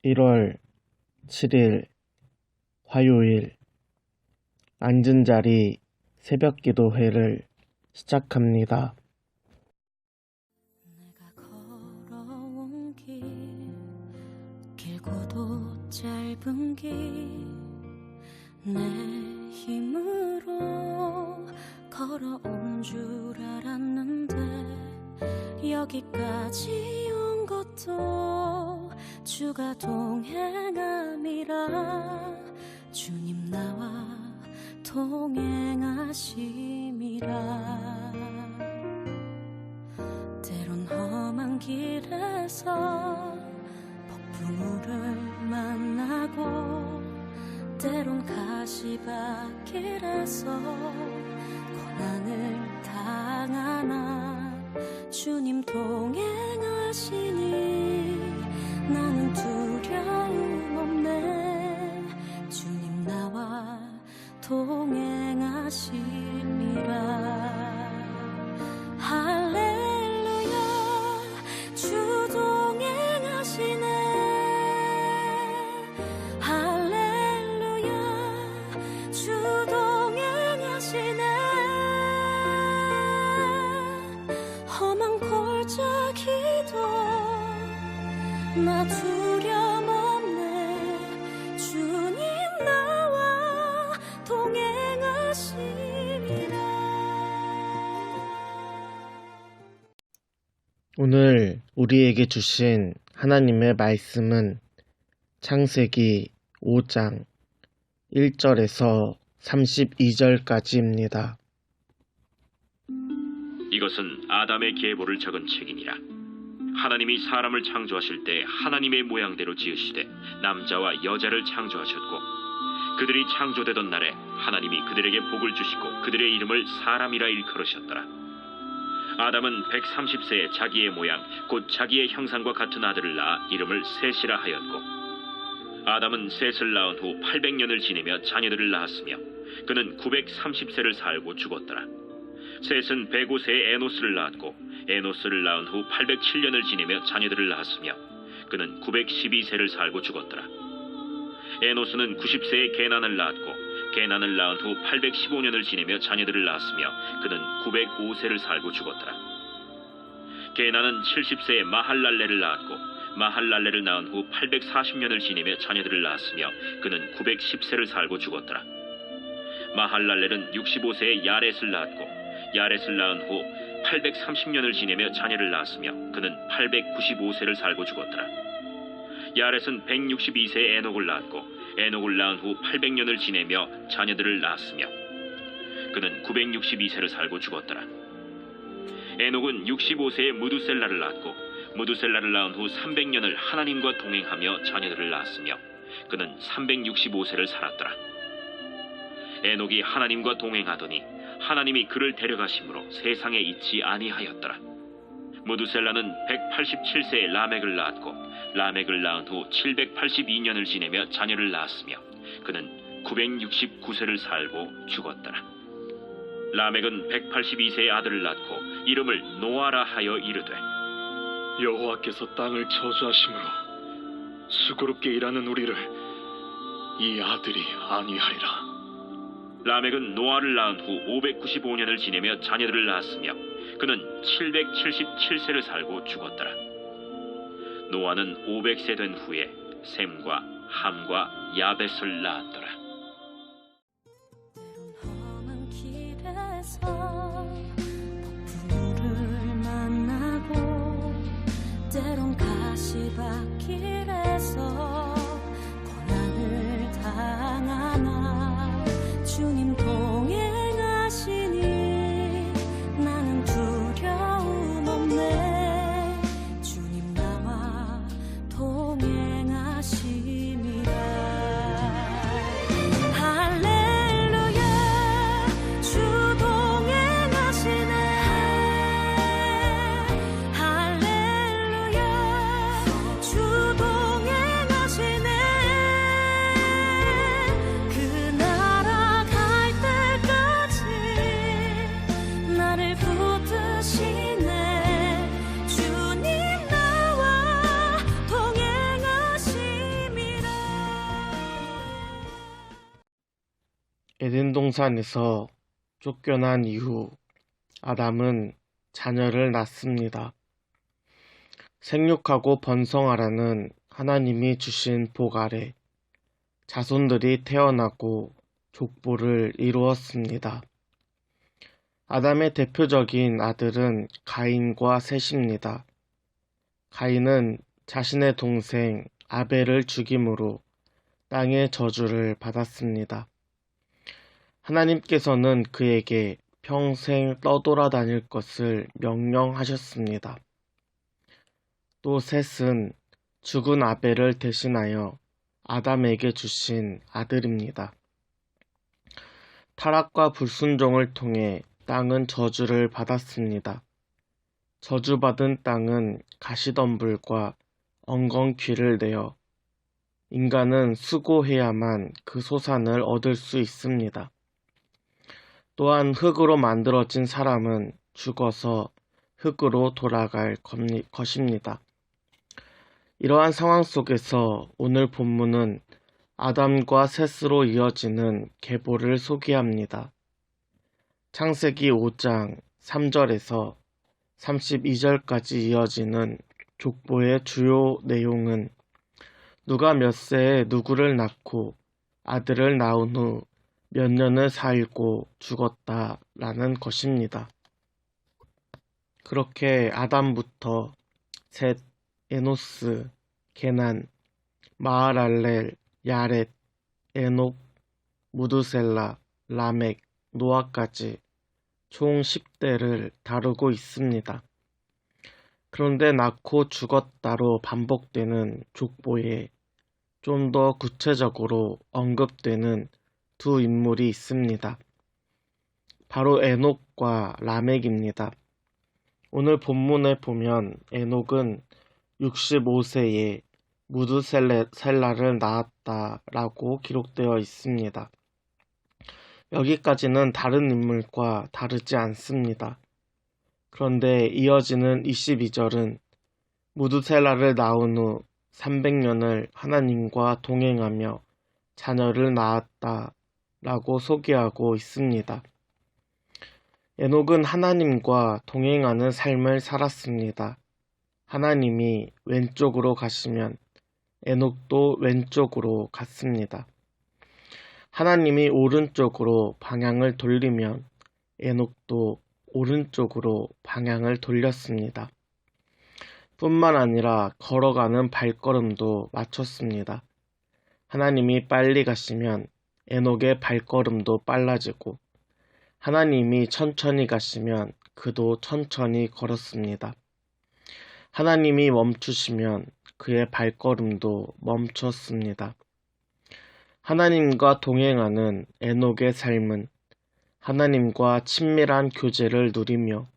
1월 7일 화요일 앉은 자리 새벽기도회를 시작합니다. 내가 걸어온 길 길고도 짧은 길 내 힘으로 걸어온 줄 알았는데 여기까지 온 것도 주가 동행함이라 주님 나와 동행하심이라 때론 험한 길에서 폭풍우를 만나고 때론 가시밭길에서 고난을 당하나 주님 동행하시니 나는 두려움 없네 주님 나와 동행하심이라 할렐루야 주 동행하시네 할렐루야 주 동행하시네 험한 골짜기도 나 두려움 없네 주님 나와 동행하심이라. 오늘 우리에게 주신 하나님의 말씀은 창세기 5장 1절에서 32절까지입니다. 이것은 아담의 계보를 적은 책이니라. 하나님이 사람을 창조하실 때 하나님의 모양대로 지으시되 남자와 여자를 창조하셨고 그들이 창조되던 날에 하나님이 그들에게 복을 주시고 그들의 이름을 사람이라 일컬으셨더라. 아담은 130세에 자기의 모양 곧 자기의 형상과 같은 아들을 낳아 이름을 셋이라 하였고 아담은 셋을 낳은 후 800년을 지내며 자녀들을 낳았으며 그는 930세를 살고 죽었더라. 셋은 105세에 에노스를 낳았고 에노스를 낳은 후 807년을 지내며 자녀들을 낳았으며 그는 912세를 살고 죽었더라. 에노스는 90세에 게난을 낳았고 게난을 낳은 후 815년을 지내며 자녀들을 낳았으며 그는 905세를 살고 죽었더라. 게난은 70세에 마할랄레를 낳았고 마할랄레를 낳은 후 840년을 지내며 자녀들을 낳았으며 그는 910세를 살고 죽었더라. 마할랄렐은 65세에 야렛을 낳았고 야렛을 낳은 후 830년을 지내며 자녀를 낳았으며 그는 895세를 살고 죽었더라. 야렛은 162세에 에녹을 낳았고 에녹을 낳은 후 800년을 지내며 자녀들을 낳았으며 그는 962세를 살고 죽었더라. 에녹은 65세에 무두셀라를 낳았고 무두셀라를 낳은 후 300년을 하나님과 동행하며 자녀들을 낳았으며 그는 365세를 살았더라. 에녹이 하나님과 동행하더니 하나님이 그를 데려가심으로 세상에 있지 아니하였더라. 무두셀라는 187세에 라멕을 낳았고 라멕을 낳은 후 782년을 지내며 자녀를 낳았으며 그는 969세를 살고 죽었더라. 라멕은 182세의 아들을 낳고 이름을 노아라 하여 이르되 여호와께서 땅을 저주하심으로 수고롭게 일하는 우리를 이 아들이 안위하리라. 라멕은 노아를 낳은 후 595년을 지내며 자녀들을 낳았으며 그는 777세를 살고 죽었더라. 노아는 500세 된 후에 셈과 함과 야벳을 낳았더라. 때론 험한 길에서 폭풍우를 만나고 때론 가시밭길에서 고난을 당하나 주님 동행하시니 나는 두려움 없네 주님 나와 동행하심이라 할렐루야 주 동행하시네 할렐루야 주 동행하시네 붙드시네 주님 나와 동행하시네 에덴 동산에서 쫓겨난 이후 아담은 자녀를 낳습니다. 생육하고 번성하라는 하나님이 주신 복 아래 자손들이 태어나고 족보를 이루었습니다. 아담의 대표적인 아들은 가인과 셋입니다. 가인은 자신의 동생 아벨을 죽임으로 땅의 저주를 받았습니다. 하나님께서는 그에게 평생 떠돌아다닐 것을 명령하셨습니다. 또 셋은 죽은 아벨을 대신하여 아담에게 주신 아들입니다. 타락과 불순종을 통해 땅은 저주를 받았습니다. 저주받은 땅은 가시덤불과 엉겅퀴를 내어 인간은 수고해야만 그 소산을 얻을 수 있습니다. 또한 흙으로 만들어진 사람은 죽어서 흙으로 돌아갈 것입니다. 이러한 상황 속에서 오늘 본문은 아담과 셋으로 이어지는 계보를 소개합니다. 창세기 5장 3절에서 32절까지 이어지는 족보의 주요 내용은 누가 몇 세에 누구를 낳고 아들을 낳은 후 몇 년을 살고 죽었다라는 것입니다. 그렇게 아담부터 셋, 에노스, 게난, 마하랄렐, 야렛, 에녹, 무두셀라, 라멕, 노아까지 총 10대를 다루고 있습니다. 그런데 낳고 죽었다로 반복되는 족보에 좀 더 구체적으로 언급되는 두 인물이 있습니다. 바로 에녹과 라멕입니다. 오늘 본문에 보면 에녹은 65세에 무두셀라를 낳았다라고 기록되어 있습니다. 여기까지는 다른 인물과 다르지 않습니다. 그런데 이어지는 22절은 무두셀라를 낳은 후 300년을 하나님과 동행하며 자녀를 낳았다라고 소개하고 있습니다. 에녹은 하나님과 동행하는 삶을 살았습니다. 하나님이 왼쪽으로 가시면 에녹도 왼쪽으로 갔습니다. 하나님이 오른쪽으로 방향을 돌리면 에녹도 오른쪽으로 방향을 돌렸습니다. 뿐만 아니라 걸어가는 발걸음도 맞췄습니다. 하나님이 빨리 가시면 에녹의 발걸음도 빨라지고 하나님이 천천히 가시면 그도 천천히 걸었습니다. 하나님이 멈추시면 그의 발걸음도 멈췄습니다. 하나님과 동행하는 에녹의 삶은 하나님과 친밀한 교제를 누리며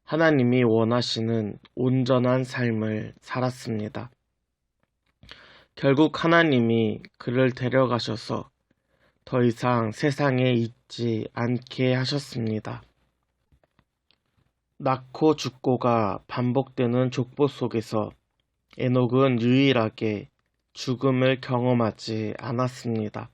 하나님이 원하시는 온전한 삶을 살았습니다. 결국 하나님이 그를 데려가셔서 더 이상 세상에 있지 않게 하셨습니다. 낳고 죽고가 반복되는 족보 속에서 에녹은 유일하게 죽음을 경험하지 않았습니다.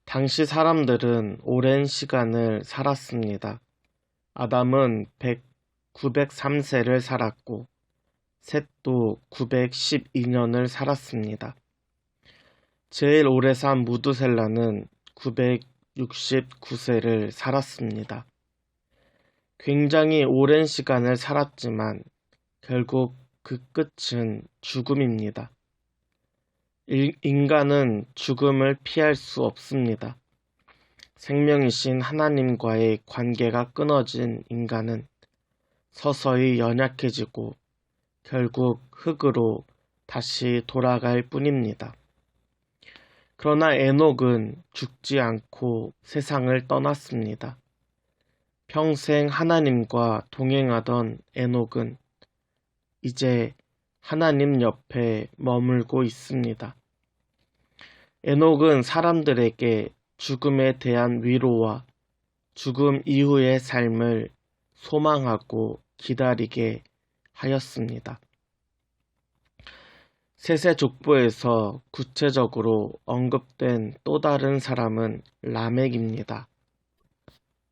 당시 사람들은 오랜 시간을 살았습니다. 아담은 903세를 살았고 셋도 912년을 살았습니다. 제일 오래 산 무두셀라는 969세를 살았습니다. 굉장히 오랜 시간을 살았지만 결국 그 끝은 죽음입니다. 인간은 죽음을 피할 수 없습니다. 생명이신 하나님과의 관계가 끊어진 인간은 서서히 연약해지고 결국 흙으로 다시 돌아갈 뿐입니다. 그러나 에녹은 죽지 않고 세상을 떠났습니다. 평생 하나님과 동행하던 에녹은 이제 하나님 옆에 머물고 있습니다. 에녹은 사람들에게 죽음에 대한 위로와 죽음 이후의 삶을 소망하고 기다리게 하였습니다. 셋의 족보에서 구체적으로 언급된 또 다른 사람은 라멕입니다.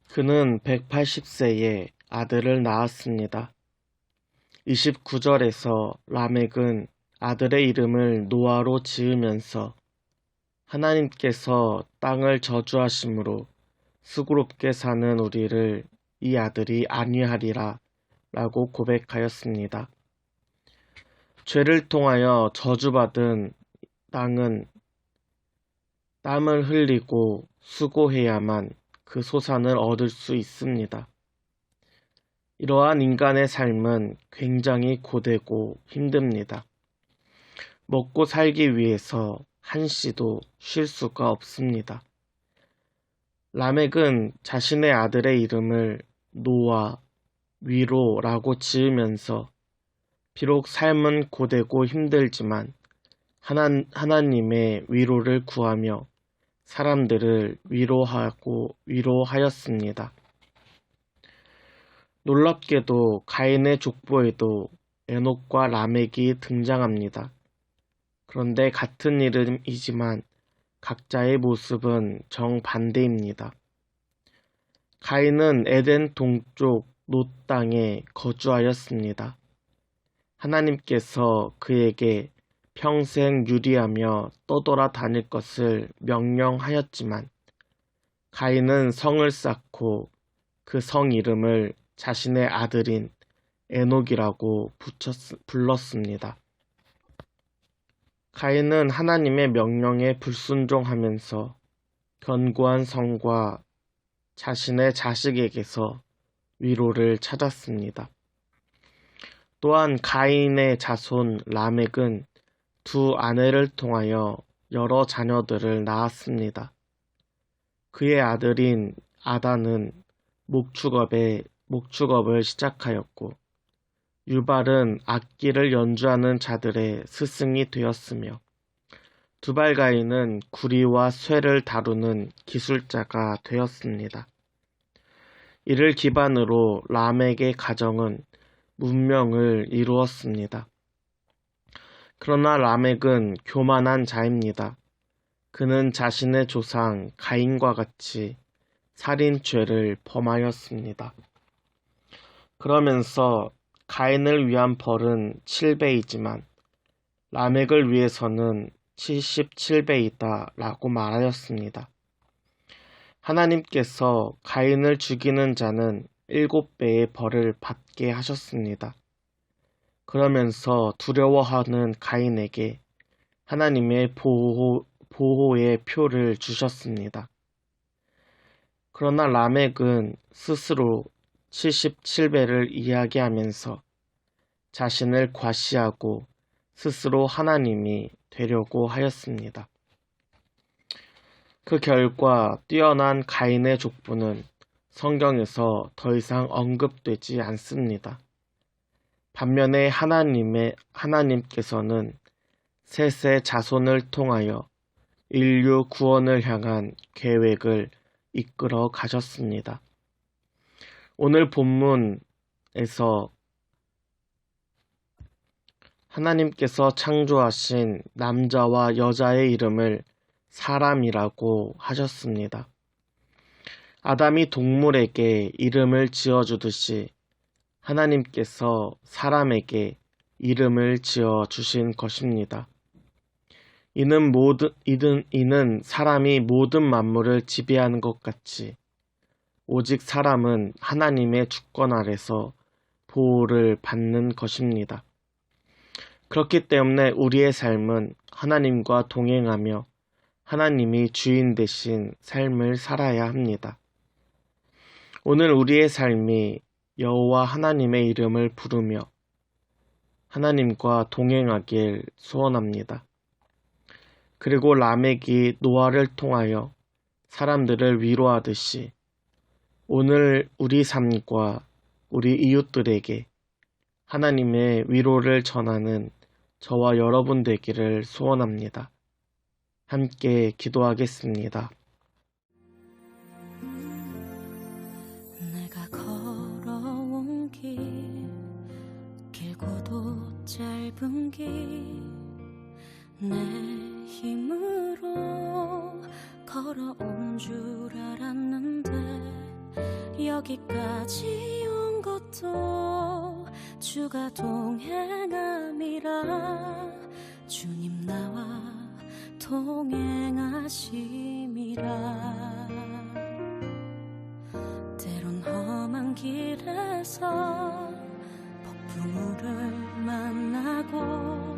그는 180세에 아들을 낳았습니다. 29절에서 라멕은 아들의 이름을 노아로 지으면서 하나님께서 땅을 저주하심으로 수고롭게 사는 우리를 이 아들이 안위하리라 라고 고백하였습니다. 죄를 통하여 저주받은 땅은 땀을 흘리고 수고해야만 그 소산을 얻을 수 있습니다. 이러한 인간의 삶은 굉장히 고되고 힘듭니다. 먹고 살기 위해서 한시도 쉴 수가 없습니다. 라멕은 자신의 아들의 이름을 노아, 위로라고 지으면서 비록 삶은 고되고 힘들지만 하나님의 위로를 구하며 사람들을 위로하였습니다. 놀랍게도 가인의 족보에도 에녹과 라멕이 등장합니다. 그런데 같은 이름이지만 각자의 모습은 정반대입니다. 가인은 에덴 동쪽 놋 땅에 거주하였습니다. 하나님께서 그에게 평생 유리하며 떠돌아 다닐 것을 명령하였지만 가인은 성을 쌓고 그 성 이름을 자신의 아들인 에녹이라고 불렀습니다. 가인은 하나님의 명령에 불순종하면서 견고한 성과 자신의 자식에게서 위로를 찾았습니다. 또한 가인의 자손 라멕은 두 아내를 통하여 여러 자녀들을 낳았습니다. 그의 아들인 아단은 목축업을 시작하였고 유발은 악기를 연주하는 자들의 스승이 되었으며 두발가인은 구리와 쇠를 다루는 기술자가 되었습니다. 이를 기반으로 라멕의 가정은 문명을 이루었습니다. 그러나 라멕은 교만한 자입니다. 그는 자신의 조상 가인과 같이 살인죄를 범하였습니다. 그러면서 가인을 위한 벌은 7배이지만 라멕을 위해서는 77배이다 라고 말하였습니다. 하나님께서 가인을 죽이는 자는 7배의 벌을 받게 하셨습니다. 그러면서 두려워하는 가인에게 하나님의 보호의 표를 주셨습니다. 그러나 라멕은 스스로 77배를 이야기하면서 자신을 과시하고 스스로 하나님이 되려고 하였습니다. 그 결과 뛰어난 가인의 족보는 성경에서 더 이상 언급되지 않습니다. 반면에 하나님께서는 셋의 자손을 통하여 인류 구원을 향한 계획을 이끌어 가셨습니다. 오늘 본문에서 하나님께서 창조하신 남자와 여자의 이름을 사람이라고 하셨습니다. 아담이 동물에게 이름을 지어주듯이 하나님께서 사람에게 이름을 지어주신 것입니다. 이는 사람이 모든 만물을 지배하는 것 같이 오직 사람은 하나님의 주권 아래서 보호를 받는 것입니다. 그렇기 때문에 우리의 삶은 하나님과 동행하며 하나님이 주인 되신 삶을 살아야 합니다. 오늘 우리의 삶이 여호와 하나님의 이름을 부르며 하나님과 동행하길 소원합니다. 그리고 라멕이 노아를 통하여 사람들을 위로하듯이 오늘 우리 삶과 우리 이웃들에게 하나님의 위로를 전하는 저와 여러분 되기를 소원합니다. 함께 기도하겠습니다. 내가 걸어온 길 길고도 짧은 길 내 힘으로 걸어온 줄 알았는데 여기까지 온 것도 주가 동행함이라 주님 나와 동행하심이라 때론 험한 길에서 폭풍우를 만나고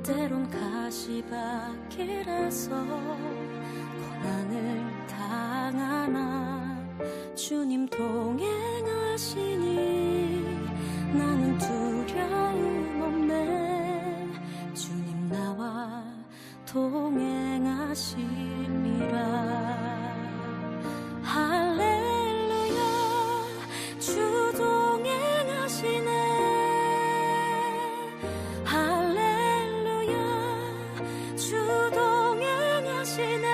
때론 가시밭길에서 고난을 당하나 주님 동행하시니 나는 두려움 없네 주님 나와 동행하심이라 할렐루야 주 동행하시네 할렐루야 주 동행하시네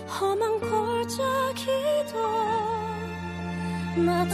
험한 골짜기도 나